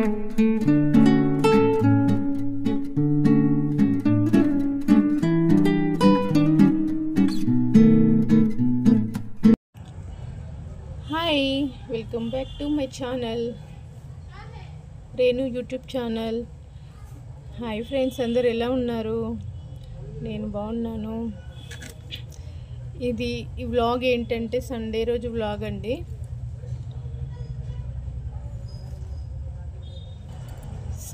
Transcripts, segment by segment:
Hi, welcome back to my channel Renu YouTube channel. Hi friends, అందరు ఎలా ఉన్నారు? నేను బాగున్నాను. ఈ వ్లాగ్ ఏంటంటే సండే రోజు వ్లాగ్ అండి.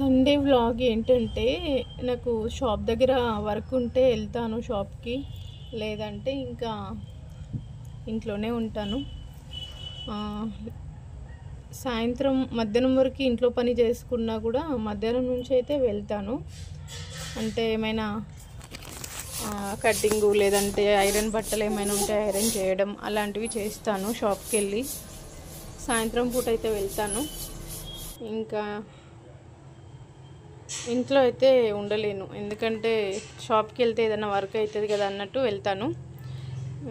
సండే వ్లాగ్ ఏంటంటే నాకు షాప్ దగ్గర వర్క్ ఉంటే వెళ్తాను షాప్కి, లేదంటే ఇంకా ఇంట్లోనే ఉంటాను. సాయంత్రం మధ్యాహ్నం వరకు ఇంట్లో పని చేసుకున్నా కూడా మధ్యాహ్నం నుంచి అయితే వెళ్తాను. అంటే ఏమైనా కట్టింగు లేదంటే ఐరన్ బట్టలు ఏమైనా ఉంటే ఐరన్ చేయడం అలాంటివి చేస్తాను. షాప్కి వెళ్ళి సాయంత్రం పూట అయితే వెళ్తాను. ఇంకా ఇంట్లో అయితే ఉండలేను, ఎందుకంటే షాప్కి వెళ్తే ఏదైనా వర్క్ అవుతుంది కదా అన్నట్టు వెళ్తాను.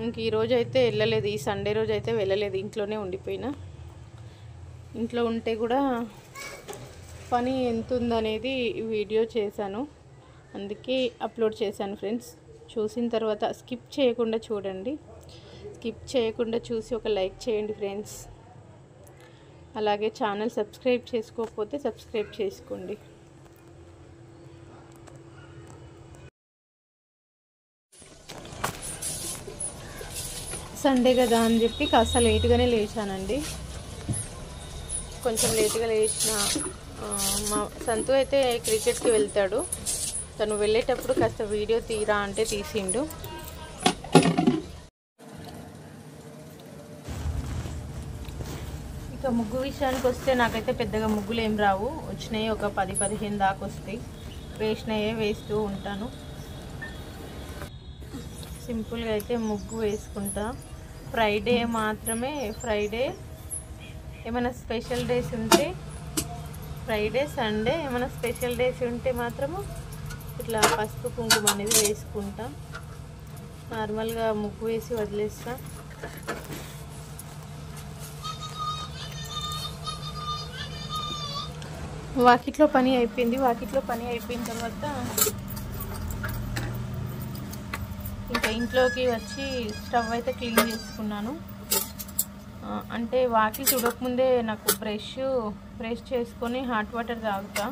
ఇంక ఈరోజు అయితే వెళ్ళలేదు, ఈ సండే రోజు అయితే వెళ్ళలేదు, ఇంట్లోనే ఉండిపోయినా. ఇంట్లో ఉంటే కూడా పని ఎంత ఉందనేది వీడియో చేశాను, అందుకే అప్లోడ్ చేశాను ఫ్రెండ్స్. చూసిన తర్వాత స్కిప్ చేయకుండా చూడండి, స్కిప్ చేయకుండా చూసి ఒక లైక్ చేయండి ఫ్రెండ్స్. అలాగే ఛానల్ సబ్స్క్రైబ్ చేసుకోకపోతే సబ్స్క్రైబ్ చేసుకోండి. సండే కదా అని చెప్పి కాస్త లేట్గానే లేచానండి. కొంచెం లేట్గా లేచిన. మా సంతు అయితే క్రికెట్కి వెళ్తాడు. తను వెళ్ళేటప్పుడు కాస్త వీడియో తీరా అంటే తీసిండు. ఇక ముగ్గు విషయానికి వస్తే నాకైతే పెద్దగా ముగ్గులు ఏం రావు. వచ్చినాయి ఒక 10-15 దాకా వస్తాయి. వేసినాయే వేస్తూ ఉంటాను. సింపుల్గా అయితే ముగ్గు వేసుకుంటా. ఫ్రైడే మాత్రమే, ఫ్రైడే ఏమైనా స్పెషల్ డేస్ ఉంటే, ఫ్రైడే సండే ఏమైనా స్పెషల్ డేస్ ఉంటే మాత్రము ఇట్లా పసుపు కుంకుమ అనేది వేసుకుంటా. నార్మల్గా ముగ్గు వేసి వదిలేస్తా. వాకిట్లో పని అయిపోయింది. వాకిట్లో పని అయిపోయిన తర్వాత ఇంకా ఇంట్లోకి వచ్చి స్టవ్ అయితే క్లీన్ చేసుకున్నాను. అంటే వాకిలి తుడకముందే నాకు బ్రష్ చేసుకొని హాట్ వాటర్ తాగుతా.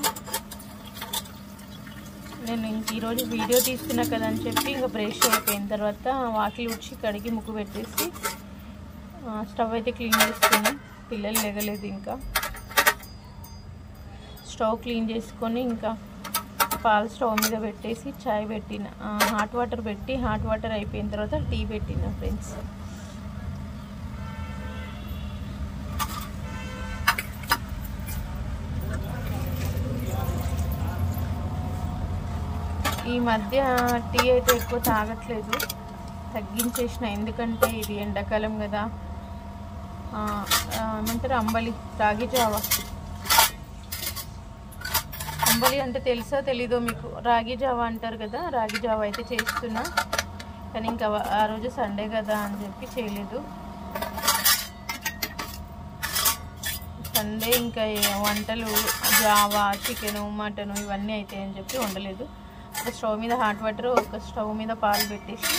నేను ఇంక ఈరోజు వీడియో తీస్తున్నా కదా అని చెప్పి ఇంకా బ్రష్ అయిపోయిన తర్వాత వాకిలి ఉడిచి కడిగి ముగ్గు పెట్టేసి స్టవ్ అయితే క్లీన్ చేసుకుని, పిల్లలు లేగలేదు ఇంకా. స్టవ్ క్లీన్ చేసుకొని ఇంకా పాలు స్టవ్ మీద పెట్టేసి చాయ్ పెట్టిన, హాట్ వాటర్ పెట్టి హాట్ వాటర్ అయిపోయిన తర్వాత టీ పెట్టిన ఫ్రెండ్స్. ఈ మధ్య టీ అయితే ఎక్కువ తాగట్లేదు, తగ్గించేసిన. ఎందుకంటే ఇది ఎండాకాలం కదా. ఏమంటారు, అంబలి, రాగి జావా. అంబలి అంటే తెలుసో తెలీదో మీకు? రాగి జావా అంటారు కదా, రాగి జావా అయితే చేస్తున్నా. కానీ ఇంకా ఆ రోజు సండే కదా అని చెప్పి చేయలేదు. సండే ఇంకా వంటలు జావా, చికెను, మటను ఇవన్నీ అవుతాయి అని చెప్పి వండలేదు. ఒక స్టవ్ మీద హాట్ వాటర్, ఒక స్టవ్ మీద పాలు పెట్టేసి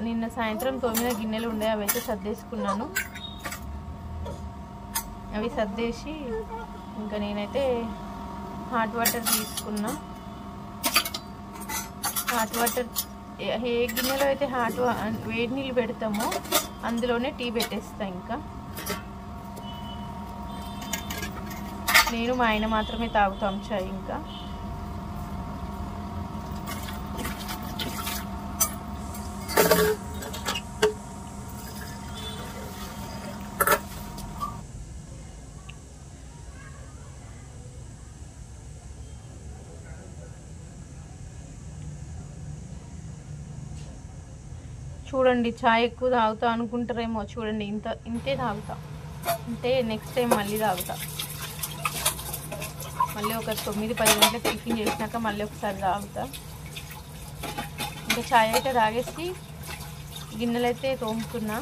నిన్న సాయంత్రం 9 గిన్నెలు ఉండే, అవి అయితే సర్దేసుకున్నాను. అవి సర్దేసి ఇంకా నేనైతే హాట్ వాటర్ తీసుకున్నా. హాట్ వాటర్ ఏ గిన్నెలో అయితే వేడి నీళ్ళు పెడతామో అందులోనే టీ పెట్టేస్తా. ఇంకా నేను మా ఆయన మాత్రమే తాగుతాం చాయ్. ఇంకా చూడండి, చాయ్ ఎక్కువ తాగుతా అనుకుంటారేమో. చూడండి, ఇంతే తాగుతా. అంటే నెక్స్ట్ టైం మళ్ళీ తాగుతా. మళ్ళీ ఒక 9-10 గంటలకు టిఫిన్ చేసినాక మళ్ళీ ఒకసారి తాగుతా. ఇంకా చాయ్ అయితే తాగేసి గిన్నెలు అయితే తోముతున్నా.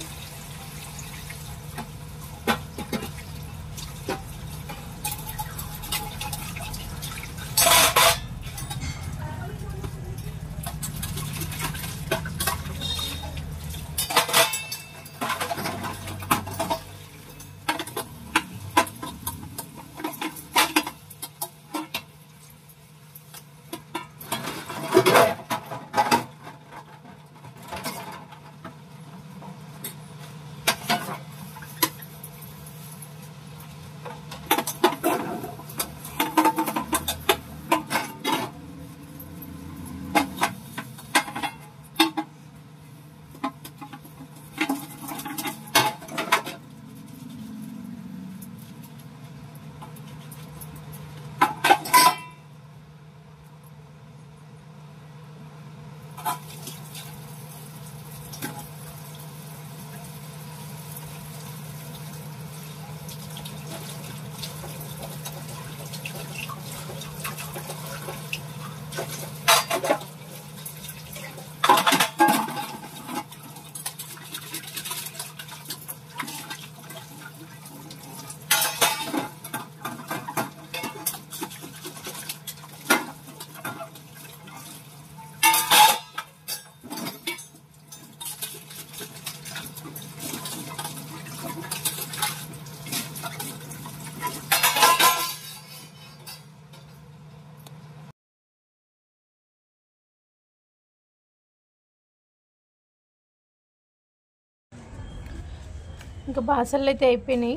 ఇంకా బాసళ్ళు అయితే అయిపోయినాయి.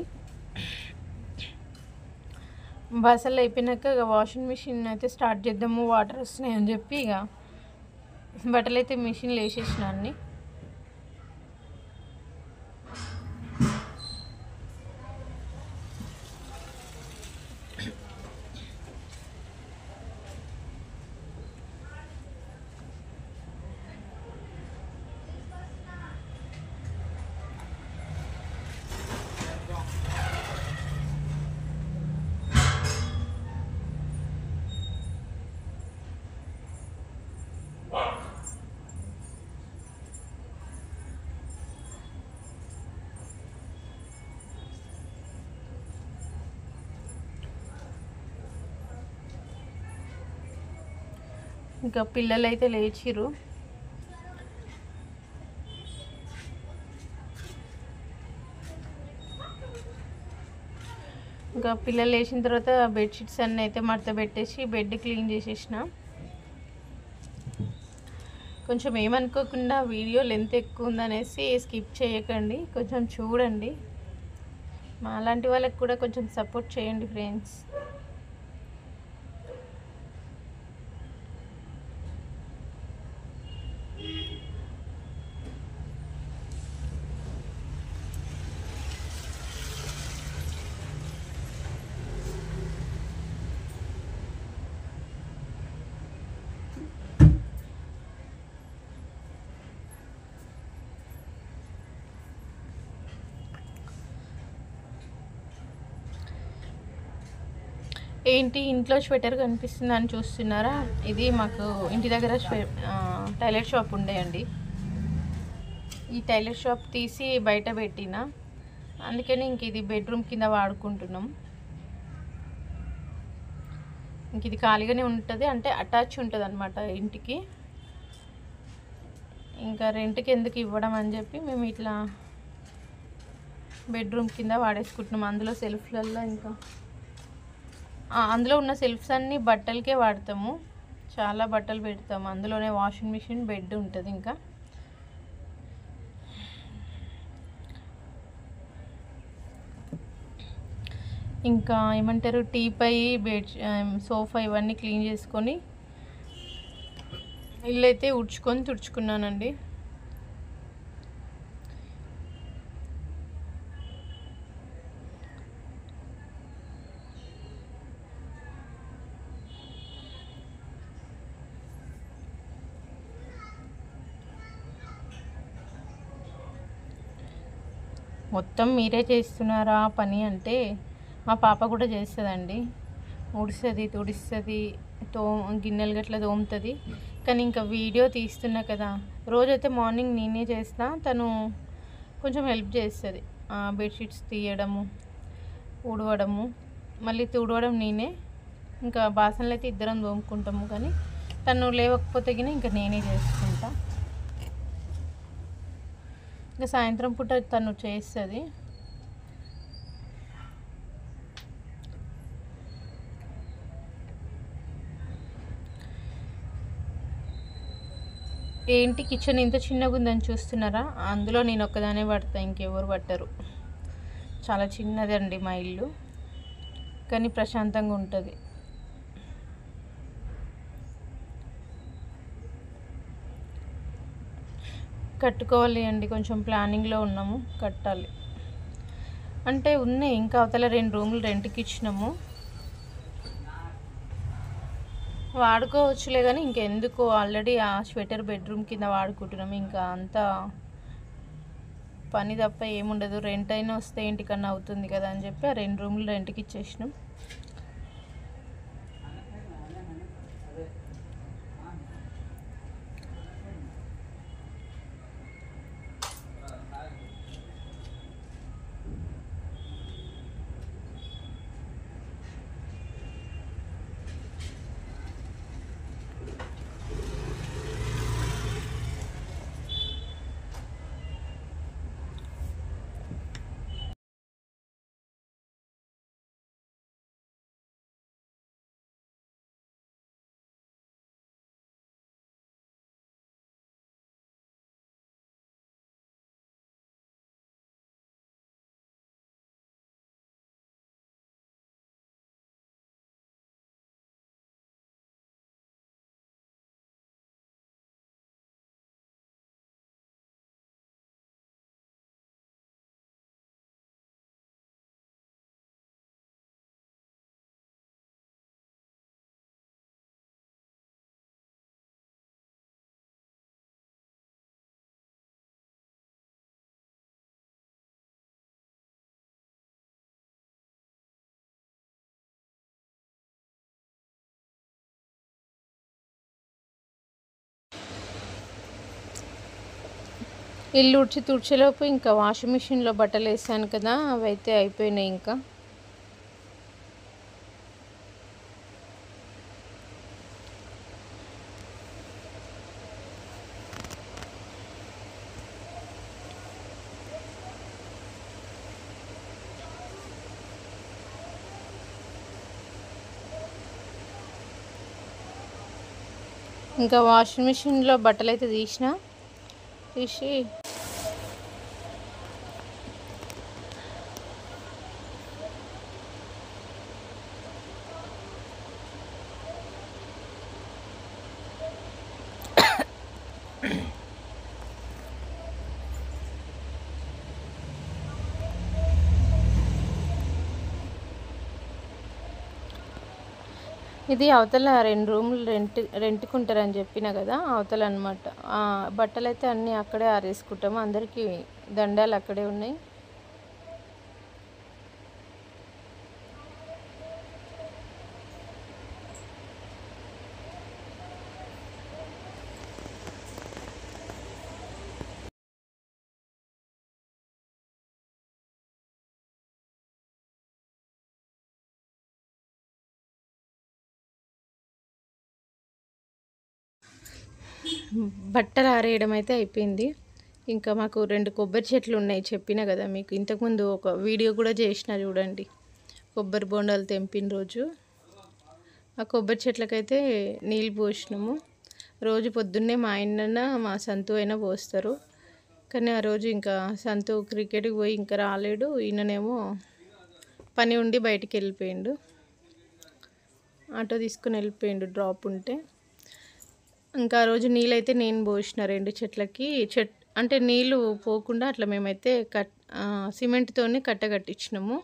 బాసళ్ళు అయిపోయినాక ఇక వాషింగ్ మిషన్ అయితే స్టార్ట్ చేద్దాము, వాటర్ వస్తున్నాయి అని చెప్పి ఇక బట్టలు అయితే మిషన్లో వేసేసిన అన్ని. ఇంకా పిల్లలు అయితే లేచిరు. ఇంకా పిల్లలు లేచిన తర్వాత బెడ్షీట్స్ అన్నీ అయితే మడత పెట్టేసి బెడ్ క్లీన్ చేసేసిన. కొంచెం ఏమనుకోకుండా వీడియో లెంత్ ఎక్కువ ఉందనేసి స్కిప్ చేయకండి, కొంచెం చూడండి. మా అలాంటి వాళ్ళకి కూడా కొంచెం సపోర్ట్ చేయండి ఫ్రెండ్స్. ఏంటి ఇంట్లో స్వెటర్ కనిపిస్తుంది అని చూస్తున్నారా? ఇది మాకు ఇంటి దగ్గర టైలర్ షాప్ ఉండేయండి. ఈ టైలర్ షాప్ తీసి బయట పెట్టిన, అందుకని ఇంక ఇది బెడ్రూమ్ కింద వాడుకుంటున్నాం. ఇంక ఇది ఖాళీగానే ఉంటుంది, అంటే అటాచ్ ఉంటుంది అన్నమాట ఇంటికి. ఇంకా రెంట్కి ఎందుకు ఇవ్వడం అని చెప్పి మేము ఇట్లా బెడ్రూమ్ కింద వాడేసుకుంటున్నాం. అందులో సెల్ఫ్లలో ఇంకా అందులో ఉన్న సెల్ఫ్స్ అన్నీ బట్టలకే వాడతాము, చాలా బట్టలు పెడతాము అందులోనే. వాషింగ్ మిషన్, బెడ్ ఉంటుంది. ఇంకా ఏమంటారు, టీపై, బెడ్, సోఫా ఇవన్నీ క్లీన్ చేసుకొని ఇల్లు అయితే ఉడ్చుకొని తుడుచుకున్నానండి. మొత్తం మీరే చేస్తున్నారా పని అంటే మా పాప కూడా చేస్తుందండి. ఉడుస్తుంది, తుడుస్తుంది, గిన్నెలు గట్లా తోముతుంది. కానీ ఇంకా వీడియో తీస్తున్నా కదా, రోజైతే మార్నింగ్ నేనే చేస్తా, తను కొంచెం హెల్ప్ చేస్తుంది. బెడ్షీట్స్ తీయడము, ఊడవడము, మళ్ళీ తుడవడం నేనే. ఇంకా బాసనలు అయితే ఇద్దరం తోముకుంటాము, కానీ తను లేవకపోతే కానీ ఇంకా నేనే చేసుకుంటా. ఇంకా సాయంత్రం పూట తను చేస్తుంది. ఏంటి కిచెన్ ఇంత చిన్నగా ఉందని చూస్తున్నారా? అందులో నేను ఒక్కదానే పడతా, ఇంకెవరు పట్టరు. చాలా చిన్నది అండి మా ఇల్లు, కానీ ప్రశాంతంగా ఉంటుంది. కట్టుకోవాలి అండి, కొంచెం ప్లానింగ్లో ఉన్నాము, కట్టాలి. అంటే ఉన్నాయి ఇంకా అవతల 2 రూములు రెంట్కి ఇచ్చినాము. వాడుకోవచ్చులే కానీ ఇంకెందుకు, ఆల్రెడీ ఆ స్వెటర్ బెడ్రూమ్ కింద వాడుకుంటున్నాం. ఇంకా అంతా పని తప్ప ఏముండదు. రెంట్ అయినా వస్తే ఇంటికన్నా అవుతుంది కదా అని చెప్పి ఆ 2 రూమ్లు రెంట్కి ఇచ్చేసినాం. ఇల్లు ఉడ్చి తుడిచేలోపు ఇంకా వాషింగ్ మిషన్లో బట్టలు వేసాను కదా, అవి అయితే అయిపోయినాయి. ఇంకా వాషింగ్ మిషన్లో బట్టలు అయితే తీసి ఇది అవతల 2 రూములు రెంట్కి ఉంటారని చెప్పిన కదా, అవతల అనమాట. బట్టలు అయితే అన్నీ అక్కడే ఆరేసుకుంటాము. అందరికీ దండాలు అక్కడే ఉన్నాయి. బట్టలు ఆరేయడం అయితే అయిపోయింది. ఇంకా మాకు 2 కొబ్బరి చెట్లు ఉన్నాయి, చెప్పిన కదా మీకు. ఇంతకుముందు ఒక వీడియో కూడా చేసిన చూడండి, కొబ్బరి బొండాలు తెంపిన రోజు. ఆ కొబ్బరి చెట్లకైతే నీళ్ళు పోసినాము. రోజు పొద్దున్నే మా ఆయనన్నా మా సంతు అయినా పోస్తారు. కానీ ఆ రోజు ఇంకా సంతు క్రికెట్కి పోయి ఇంకా రాలేడు. ఈయననేమో పని ఉండి బయటికి వెళ్ళిపోయిండు, ఆటో తీసుకుని వెళ్ళిపోయిండు డ్రాప్ ఉంటే. ఇంకా ఆ రోజు నీళ్ళైతే నేను పోసిన 2 చెట్లకి. అంటే నీళ్ళు పోకుండా అట్లా మేమైతే సిమెంట్తోని కట్టగట్టించినాము,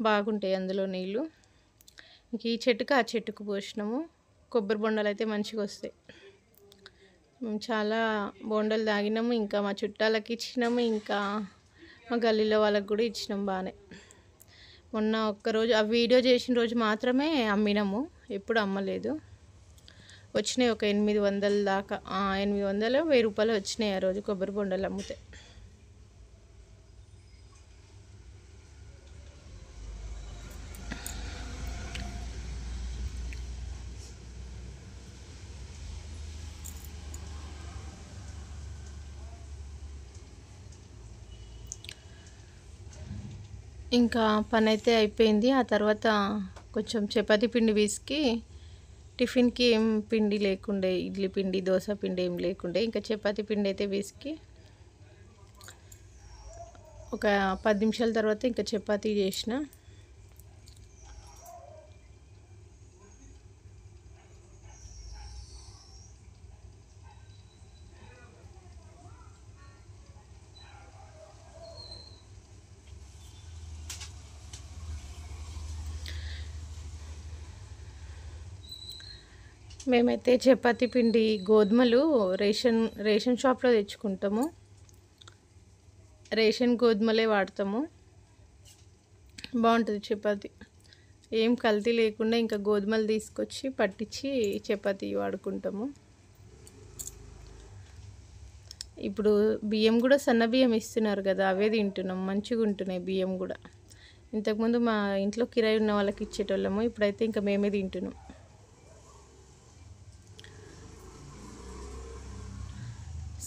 బాగుంటాయి అందులో నీళ్ళు. ఇంక ఈ చెట్టుకు ఆ చెట్టుకు పోసినాము. కొబ్బరి బొండాలు అయితే మంచిగా వస్తాయి. మేము చాలా బొండాలు తాగినాము. ఇంకా మా చుట్టాలకి ఇచ్చినాము, ఇంకా మా గల్లీలో వాళ్ళకి కూడా ఇచ్చినాము బాగానే. మొన్న ఒక్కరోజు ఆ వీడియో చేసిన రోజు మాత్రమే అమ్మినాము, ఎప్పుడు అమ్మలేదు. వచ్చినాయి ఒక 800 దాకా, 800 1000 రూపాయలు వచ్చినాయి ఆ రోజు కొబ్బరి బొండాలు అమ్మితే. ఇంకా పని అయితే అయిపోయింది. ఆ తర్వాత కొంచెం చపాతీ పిండి పిసికి, టిఫిన్కి ఏం పిండి లేకుండే, ఇడ్లీ పిండి దోశ పిండి ఏం లేకుండే, ఇంకా చపాతీ పిండి అయితే పిసికి ఒక 10 నిమిషాల తర్వాత ఇంకా చపాతీ చేసిన. మేమైతే చపాతీ పిండి గోధుమలు రేషన్ షాప్లో తెచ్చుకుంటాము. రేషన్ గోధుమలే వాడతాము. బాగుంటుంది చపాతీ. ఏం కల్తీ లేకుండా ఇంకా గోధుమలు తీసుకొచ్చి పట్టించి చపాతీ వాడుకుంటాము. ఇప్పుడు బియ్యం కూడా సన్న బియ్యం ఇస్తున్నారు కదా, అవే తింటున్నాం. మంచిగా ఉంటున్నాయి బియ్యం కూడా. ఇంతకుముందు మా ఇంట్లో కిరాయి ఉన్న వాళ్ళకి ఇచ్చేటోళ్ళము, ఇప్పుడైతే ఇంకా మేమే తింటున్నాం.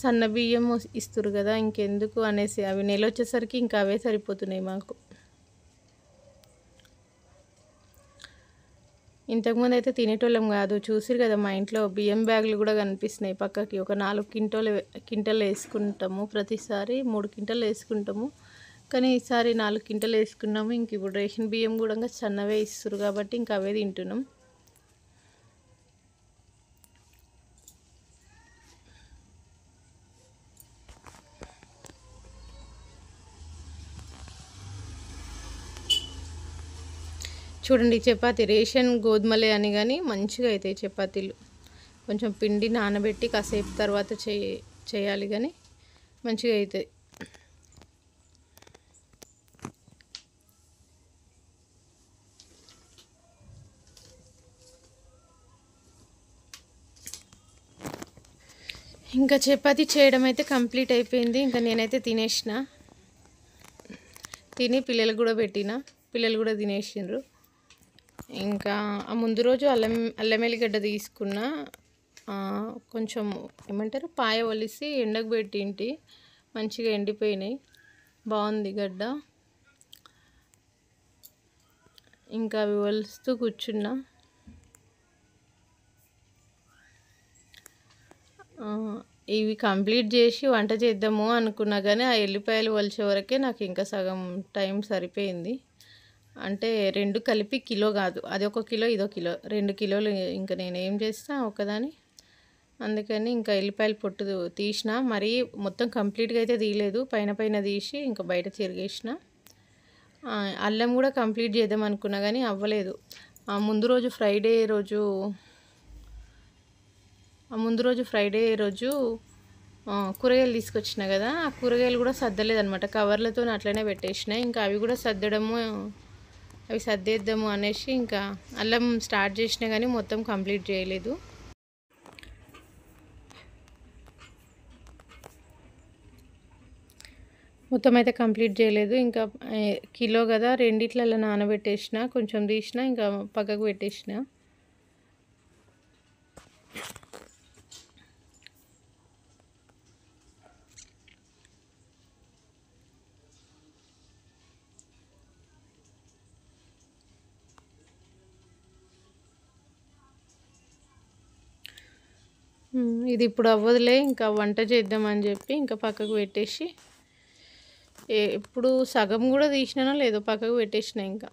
సన్న బియ్యం ఇస్తారు కదా, ఇంకెందుకు అనేసి అవి నెల వచ్చేసరికి ఇంకా అవే సరిపోతున్నాయి మాకు. ఇంతకుముందు అయితే తినేటోళ్ళం కాదు. చూసిరు కదా మా ఇంట్లో బియ్యం బ్యాగులు కూడా కనిపిస్తున్నాయి పక్కకి. ఒక 4 క్వింటాలు వేసుకుంటాము ప్రతిసారి. 3 క్వింటాలు వేసుకుంటాము, కానీ ఈసారి 4 క్వింటాలు వేసుకున్నాము. ఇంక ఇప్పుడు రేషన్ బియ్యం కూడా సన్నవే ఇస్తారు కాబట్టి ఇంకా అవే తింటున్నాం. చూడండి, చపాతీ రేషన్ గోధుమలే అని కానీ మంచిగా అవుతాయి చపాతీలు. కొంచెం పిండి నానబెట్టి కాసేపు తర్వాత చేయాలి కానీ మంచిగా అవుతాయి. ఇంకా చపాతీ చేయడం అయితే కంప్లీట్ అయిపోయింది. ఇంకా నేనైతే తిని పిల్లలకు కూడా పెట్టిన. పిల్లలు కూడా తినేసిండ్రు. ఇంకా ఆ ముందు రోజు అల్లం ఎల్లిగడ్డ తీసుకున్న, కొంచెం ఏమంటారు పాయ ఒలిసి ఎండకు పెట్టింటి. మంచిగా ఎండిపోయినాయి. బాగుంది గడ్డ. ఇంకా అవి ఒలుస్తూ కూర్చున్నా. ఇవి కంప్లీట్ చేసి వంట చేద్దాము అనుకున్నా కానీ ఆ ఎల్లిపాయలు ఒలిచే వరకే నాకు ఇంకా సగం టైం సరిపోయింది. అంటే 2 కలిపి కిలో కాదు, అది 1 కిలో ఇదో కిలో, 2 కిలోలు. ఇంకా నేను ఏం చేస్తా ఒకదాని. అందుకని ఇంకా ఎల్లిపాయలు పొట్టు తీసిన. మరీ మొత్తం కంప్లీట్గా అయితే తీయలేదు, పైన తీసి ఇంకా బయట తిరిగేసిన. అల్లం కూడా కంప్లీట్ చేద్దాం అనుకున్నా కానీ అవ్వలేదు. ముందు రోజు ఫ్రైడే రోజు కూరగాయలు తీసుకొచ్చిన కదా, ఆ కూరగాయలు కూడా సర్దలేదనమాట. కవర్లతో అట్లనే పెట్టేసిన. ఇంకా అవి కూడా అవి సర్దేద్దాము అనేసి ఇంకా అల్లం స్టార్ట్ చేసినా కానీ మొత్తం కంప్లీట్ చేయలేదు. మొత్తం అయితే కంప్లీట్ చేయలేదు. ఇంకా కిలో కదా, రెండిట్లలో నానబెట్టేసిన, కొంచెం తీసిన, ఇంకా పక్కకు పెట్టేసిన. ఇది ఇప్పుడు అవ్వదులే, ఇంకా వంట చేద్దామని చెప్పి ఇంకా పక్కకు పెట్టేసి, ఎప్పుడు సగం కూడా తీసినానో లేదో పక్కకు పెట్టేసిన. ఇంకా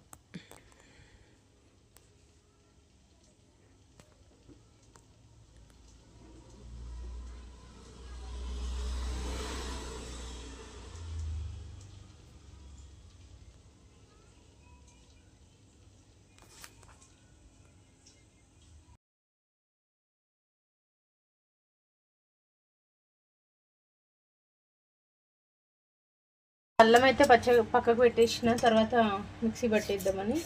అల్లం అయితే పక్కకు పెట్టేసిన. తర్వాత మిక్సీ పట్టేద్దామని.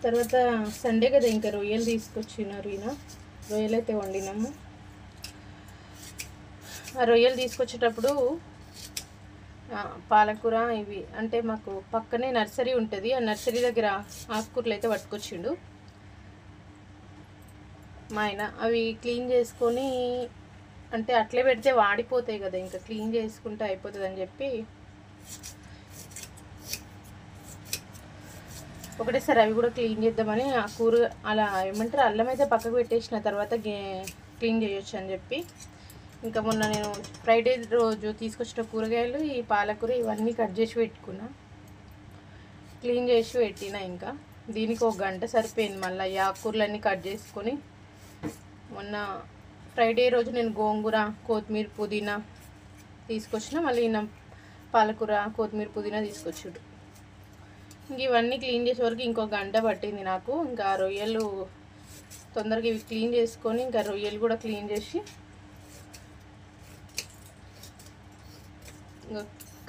తర్వాత సండే కదా, ఇంకా రొయ్యలు తీసుకొచ్చినారు ఈయన. రొయ్యలు అయితే వండినాము. ఆ రొయ్యలు తీసుకొచ్చేటప్పుడు పాలకూర ఇవి అంటే మాకు పక్కనే నర్సరీ ఉంటుంది. ఆ నర్సరీ దగ్గర ఆకుకూరలు అయితే పట్టుకొచ్చిండు మా ఆయన. అవి క్లీన్ చేసుకొని, అంటే అట్లే పెడితే వాడిపోతాయి కదా, ఇంకా క్లీన్ చేసుకుంటే అయిపోతుంది అని చెప్పి ఒకటేసారి అవి కూడా క్లీన్ చేద్దామని ఆ కూర అలా ఏమంటారు అల్లం అయితే పక్కకు పెట్టేసిన. తర్వాత క్లీన్ చేయొచ్చు అని చెప్పి ఇంకా మొన్న నేను ఫ్రైడే రోజు తీసుకొచ్చిన కూరగాయలు, ఈ పాలకూర ఇవన్నీ కట్ చేసి పెట్టుకున్నా, క్లీన్ చేసి పెట్టిన. ఇంకా దీనికి 1 గంట సరిపోయింది. మళ్ళీ ఈ ఆకుకూరలన్నీ కట్ చేసుకొని, మొన్న ఫ్రైడే రోజు నేను గోంగూర, కొత్తిమీర, పుదీనా తీసుకొచ్చిన. మళ్ళీ పాలకూర, కొత్తిమీర, పుదీనా తీసుకొచ్చాడు. ఇంక ఇవన్నీ క్లీన్ చేసే వరకు 1 గంట పట్టింది నాకు. ఇంకా రొయ్యలు తొందరగా ఇవి క్లీన్ చేసుకొని ఇంకా రొయ్యలు కూడా క్లీన్ చేసి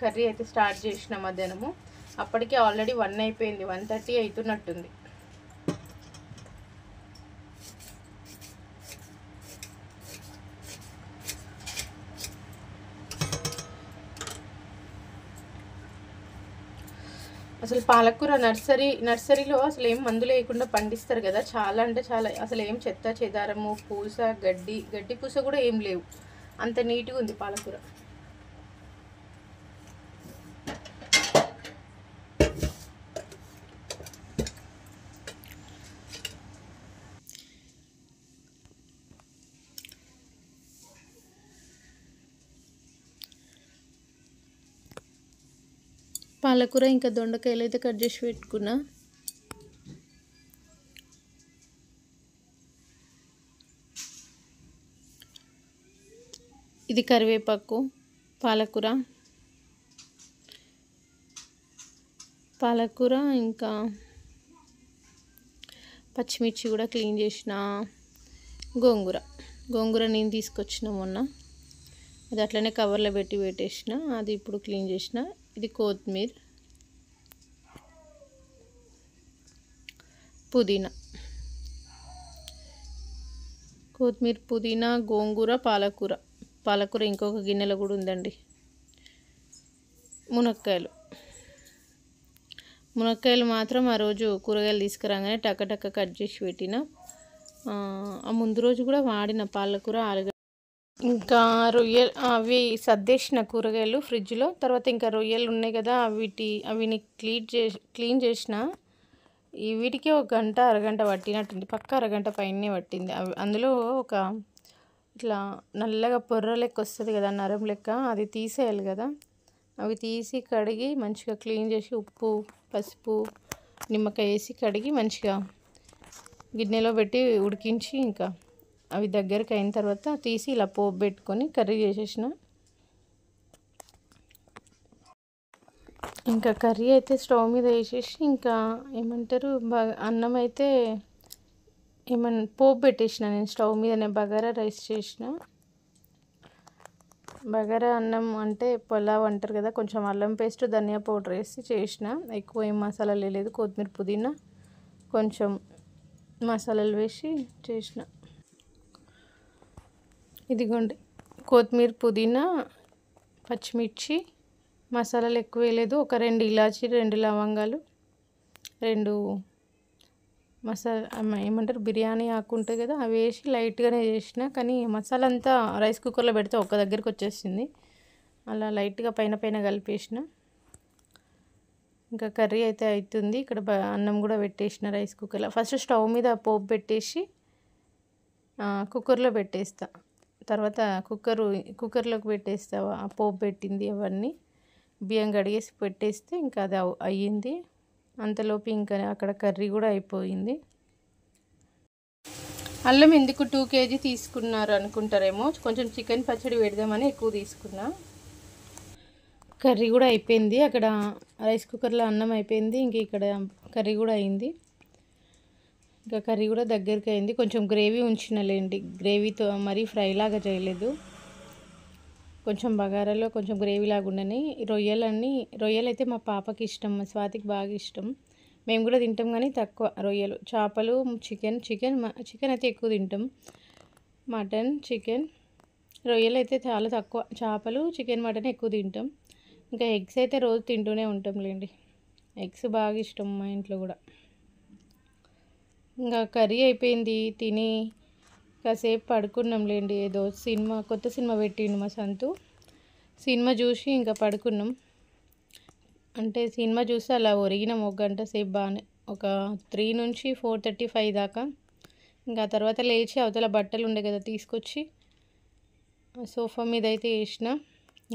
కర్రీ అయితే స్టార్ట్ చేసిన మధ్యాహ్నము. అప్పటికే ఆల్రెడీ 1 అయిపోయింది, 1:30 అవుతున్నట్టుంది. అసలు పాలకూర నర్సరీలో అసలు ఏం మందులు వేయకుండా పండిస్తారు కదా, చాలా అంటే చాలా. అసలు ఏం చెత్త చెదారము, పూస, గడ్డి పూస కూడా ఏం లేవు. అంత నీట్గా ఉంది పాలకూర. పాలకూర ఇంకా దొండకాయలు అయితే కట్ చేసి పెట్టుకున్నా. ఇది కరివేపాకు, పాలకూర ఇంకా పచ్చిమిర్చి కూడా క్లీన్ చేసిన. గోంగూర నేను తీసుకొచ్చిన మొన్న, అది అట్లనే కవర్లో పెట్టేసిన, అది ఇప్పుడు క్లీన్ చేసిన. ఇది కొత్తిమీర, పుదీనా, గోంగూర, పాలకూర ఇంకొక గిన్నెలో కూడా ఉందండి. మునక్కాయలు మాత్రం ఆ రోజు కూరగాయలు తీసుకురాగానే టక్క కట్ చేసి పెట్టిన. ఆ ముందు రోజు కూడా వాడిన పాలకూర, ఆలుగడ్డ, ఇంకా రొయ్యలు అవి సర్దేసిన కూరగాయలు ఫ్రిడ్జ్లో. తర్వాత ఇంకా రొయ్యలు ఉన్నాయి కదా, అవిని క్లీన్ చేసిన. వీటికే 1 గంట అరగంట పట్టినట్టుంది, పక్క అరగంట పైనే పట్టింది. అందులో ఒక ఇట్లా నల్లగా పొర్ర లెక్క వస్తుంది కదా, నరం లెక్క, అది తీసేయాలి కదా. అవి తీసి కడిగి మంచిగా క్లీన్ చేసి ఉప్పు, పసుపు, నిమ్మకాయ వేసి కడిగి మంచిగా గిన్నెలో పెట్టి ఉడికించి, ఇంకా అవి దగ్గరికి అయిన తర్వాత తీసి ఇలా పోపు పెట్టుకొని కర్రీ చేసేసిన. ఇంకా కర్రీ అయితే స్టవ్ మీద వేసేసి, ఇంకా ఏమంటారు అన్నం అయితే పోపు పెట్టేసిన. నేను స్టవ్ మీదనే బగారా రైస్ చేసిన. బగారా అన్నం అంటే పులావ్ అంటారు కదా, కొంచెం అల్లం పేస్ట్, ధనియా పౌడర్ వేసి చేసిన. ఎక్కువ ఏం మసాలాలు వేయలేదు, కొత్తిమీర, పుదీనా, కొంచెం మసాలాలు వేసి చేసిన. ఇదిగోండి, కొత్తిమీర, పుదీనా, పచ్చిమిర్చి, మసాలాలు ఎక్కువ వేయలేదు. ఒక 2 ఇలాచీ, 2 లవంగాలు, 2 ఏమంటారు బిర్యానీ ఆకు ఉంటుంది కదా, అవి వేసి లైట్గానే చేసిన. కానీ మసాలా అంతా రైస్ కుక్కర్లో పెడితే ఒక్క దగ్గరికి వచ్చేసింది. అలా లైట్గా పైన కలిపేసిన. ఇంకా కర్రీ అయితే అవుతుంది. ఇక్కడ అన్నం కూడా పెట్టేసిన రైస్ కుక్కర్లో. ఫస్ట్ స్టవ్ మీద పోపు పెట్టేసి కుక్కర్లో పెట్టేస్తా. తర్వాత కుక్కర్లోకి పెట్టేస్తా ఆ పోపు పెట్టింది అవన్నీ. బియ్యం కడిగేసి పెట్టేస్తే ఇంకా అది అయ్యింది. అంతలోపు ఇంకా అక్కడ కర్రీ కూడా అయిపోయింది. అల్లం ఎందుకు 2 kg తీసుకున్నారు అనుకుంటారేమో, కొంచెం చికెన్ పచ్చడి పెడదామని ఎక్కువ తీసుకున్నా. కర్రీ కూడా అయిపోయింది. అక్కడ రైస్ కుక్కర్లో అన్నం అయిపోయింది, ఇంక ఇక్కడ కర్రీ కూడా అయింది. ఇంకా కర్రీ కూడా దగ్గరికి అయింది. కొంచెం గ్రేవీ ఉంచినలేండి, గ్రేవీతో మరీ ఫ్రైలాగా చేయలేదు. కొంచెం బగారాలో కొంచెం గ్రేవీ లాగా ఉండని. రొయ్యలు అయితే మా పాపకి ఇష్టం, మా స్వాతికి బాగా ఇష్టం. మేము కూడా తింటాం కానీ తక్కువ. రొయ్యలు, చేపలు, చికెన్ అయితే ఎక్కువ తింటాం. మటన్, చికెన్, రొయ్యలు అయితే చాలా తక్కువ. చేపలు, చికెన్, మటన్ ఎక్కువ తింటాం. ఇంకా ఎగ్స్ అయితే రోజు తింటూనే ఉంటాంలేండి. ఎగ్స్ బాగా ఇష్టం మా ఇంట్లో కూడా. ఇంకా కర్రీ అయిపోయింది, తిని కాసేపు పడుకున్నాంలేండి. ఏదో కొత్త సినిమా పెట్టిండు మా సంతు. సినిమా చూసి ఇంకా పడుకున్నాం. అంటే సినిమా చూసి అలా ఒరిగినాం 1 గంట సేపు బాగానే, ఒక 3 నుంచి 4:35 దాకా. ఇంకా తర్వాత లేచి అవతల బట్టలు ఉండే కదా తీసుకొచ్చి సోఫా మీద అయితే వేసిన.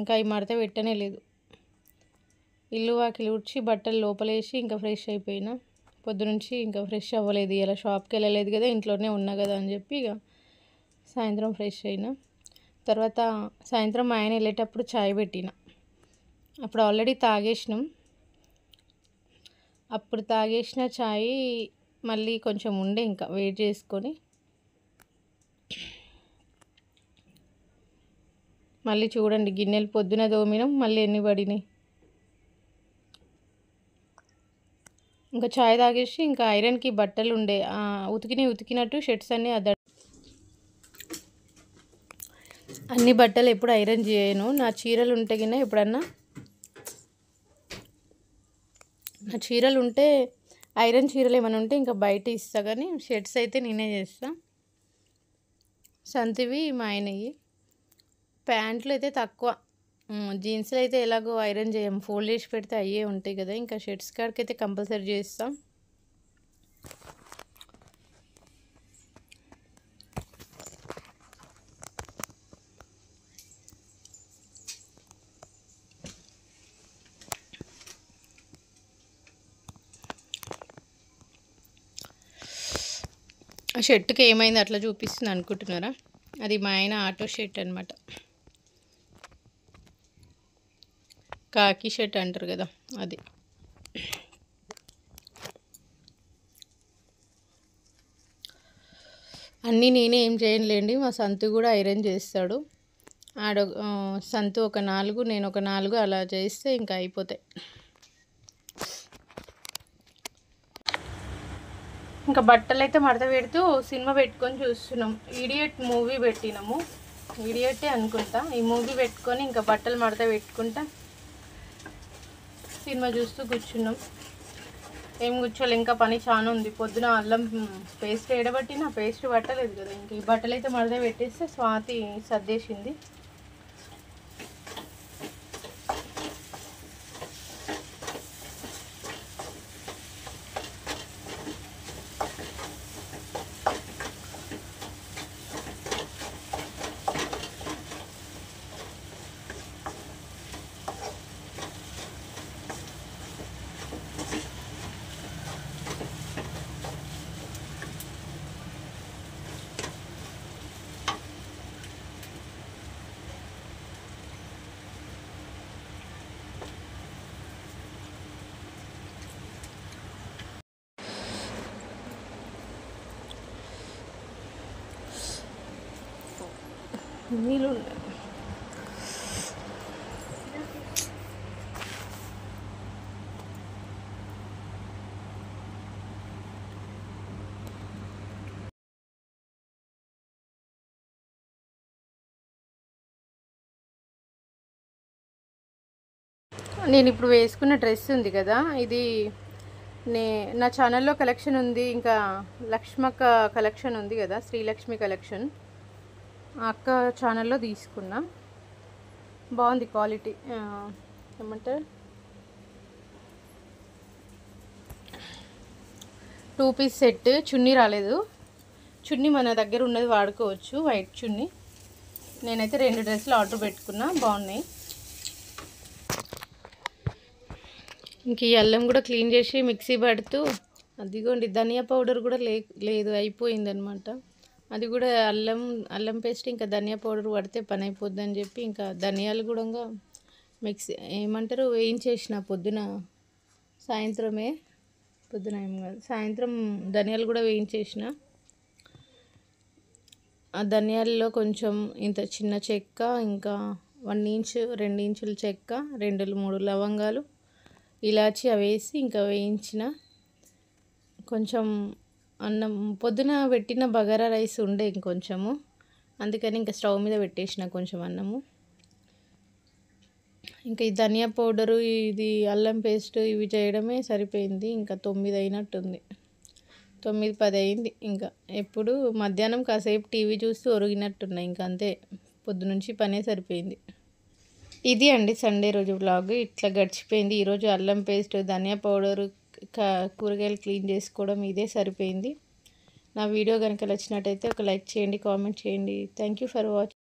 ఇంకా అవి మడత పెట్టనే లేదు. ఇల్లు వాకిలి ఉడ్చి బట్టలు లోపలేసి ఇంకా ఫ్రెష్ అయిపోయినా. పొద్దునుంచి ఇంకా ఫ్రెష్ అవ్వలేదు, ఇలా షాప్కి వెళ్ళలేదు కదా, ఇంట్లోనే ఉన్నా కదా అని చెప్పి ఇక సాయంత్రం ఫ్రెష్ అయినా. తర్వాత సాయంత్రం మా ఆయన వెళ్ళేటప్పుడు చాయ్ పెట్టిన. అప్పుడు ఆల్రెడీ తాగేసినాం. అప్పుడు తాగేసిన చాయ్ మళ్ళీ కొంచెం ఉండే, ఇంకా వెయిట్ చేసుకొని మళ్ళీ చూడండి గిన్నెలు పొద్దున దోమినాం, మళ్ళీ ఎన్ని పడినాయి. ఇంకా చాయ్ తాగేసి ఇంకా ఐరన్కి బట్టలు ఉండే ఉతికినట్టు షర్ట్స్ అన్నీ అన్ని బట్టలు ఎప్పుడు ఐరన్ చేయను. నా చీరలు ఉంటే కింద ఎప్పుడన్నా నా చీరలు ఉంటే ఐరన్ చీరలు ఏమైనా ఉంటే ఇంకా బయట ఇస్తా, కానీ షర్ట్స్ అయితే నేనే చేస్తా. సంతివి మా ఆయనవి. ప్యాంట్లు అయితే తక్కువ, జీన్స్లు అయితే ఎలాగో ఐరన్ చేయం, ఫోల్డ్ చేసి పెడితే అయ్యే ఉంటాయి కదా. ఇంకా షర్ట్స్ కాడికి అయితే కంపల్సరీ చేస్తాం. ఆ షర్ట్కి ఏమైంది అట్లా చూపిస్తుంది అనుకుంటున్నారా? అది మా ఆయన ఆటో షర్ట్ అనమాట. కాకి షర్ట్ అంటారు కదా అది. అన్నీ నేనే ఏం చేయనులేండి, మా సంతు కూడా ఐరన్ చేస్తాడు. సంతు ఒక 4, నేను ఒక 4 అలా చేస్తే ఇంకా అయిపోతాయి. ఇంకా బట్టలు అయితే మడత పెడుతూ సినిమా పెట్టుకొని చూస్తున్నాం. ఇడియట్ మూవీ పెట్టినాము, ఇడియటే అనుకుంటా. ఈ మూవీ పెట్టుకొని ఇంకా బట్టలు మడత పెట్టుకుంటా సినిమా చూస్తూ కూర్చున్నాం. ఏం కూర్చోలే, ఇంకా పని చాలా ఉంది. పొద్దున అల్లం పేస్ట్ ఎడబట్టిన పేస్ట్ పట్టలేదు కదా. ఇంక ఈ బట్టలు అయితే మడత పెట్టేస్తే స్వాతి సర్దేసింది. నీళ్ళు నేను ఇప్పుడు వేసుకున్న డ్రెస్ ఉంది కదా, ఇది నా ఛానల్లో కలెక్షన్ ఉంది. ఇంకా లక్ష్మక్క కలెక్షన్ ఉంది కదా, శ్రీలక్ష్మి కలెక్షన్, అక్క ఛానల్లో తీసుకున్నా. బాగుంది క్వాలిటీ. ఏమంటారు, 2 పీస్ సెట్. చున్నీ రాలేదు, చున్నీ మన దగ్గర ఉన్నది వాడుకోవచ్చు, వైట్ చున్నీ. నేనైతే 2 డ్రెస్సులు ఆర్డర్ పెట్టుకున్నా, బాగున్నాయి. ఇంక ఈ అల్లం కూడా క్లీన్ చేసి మిక్సీ పడుతూ, అదిగోండి ధనియా పౌడర్ కూడా లేదు, అయిపోయిందనమాట. అది కూడా అల్లం పేస్ట్ ఇంకా ధనియా పౌడర్ పడితే పని అయిపోద్ది అని చెప్పి ఇంకా ధనియాలు కూడా మిక్సీ ఏమంటారు వేయించేసిన సాయంత్రం ఏం కాదు, సాయంత్రం ధనియాలు కూడా వేయించేసిన. ఆ ధనియాల్లో కొంచెం ఇంత చిన్న చెక్క, ఇంకా 1 ఇంచు 2 ఇంచుల చెక్క, 2-3 లవంగాలు, ఇలాచి అవి వేసి ఇంకా వేయించిన. కొంచెం అన్నం పొద్దున పెట్టిన బగారా రైస్ ఉండే ఇంకొంచెము, అందుకని ఇంకా స్టవ్ మీద పెట్టేసిన కొంచెం అన్నము. ఇంకా ఈ ధనియా పౌడరు, ఇది అల్లం పేస్ట్ ఇవి చేయడమే సరిపోయింది. ఇంకా 9 అయినట్టుంది, 9-10 అయింది. ఇంకా ఎప్పుడు మధ్యాహ్నం కాసేపు టీవీ చూస్తూ ఒరిగినట్టున్నాయి. ఇంకా అంతే, పొద్దునుంచి పనే సరిపోయింది. ఇది అండి సండే రోజు వ్లాగ్, ఇట్లా గడిచిపోయింది. ఈరోజు అల్లం పేస్ట్, ధనియా పౌడరు, కూరగాయలు క్లీన్ చేసుకోవడం ఇదే సరిపోయింది. నా వీడియో కనుక నచ్చినట్టయితే ఒక లైక్ చేయండి, కామెంట్ చేయండి. Thank you for watching.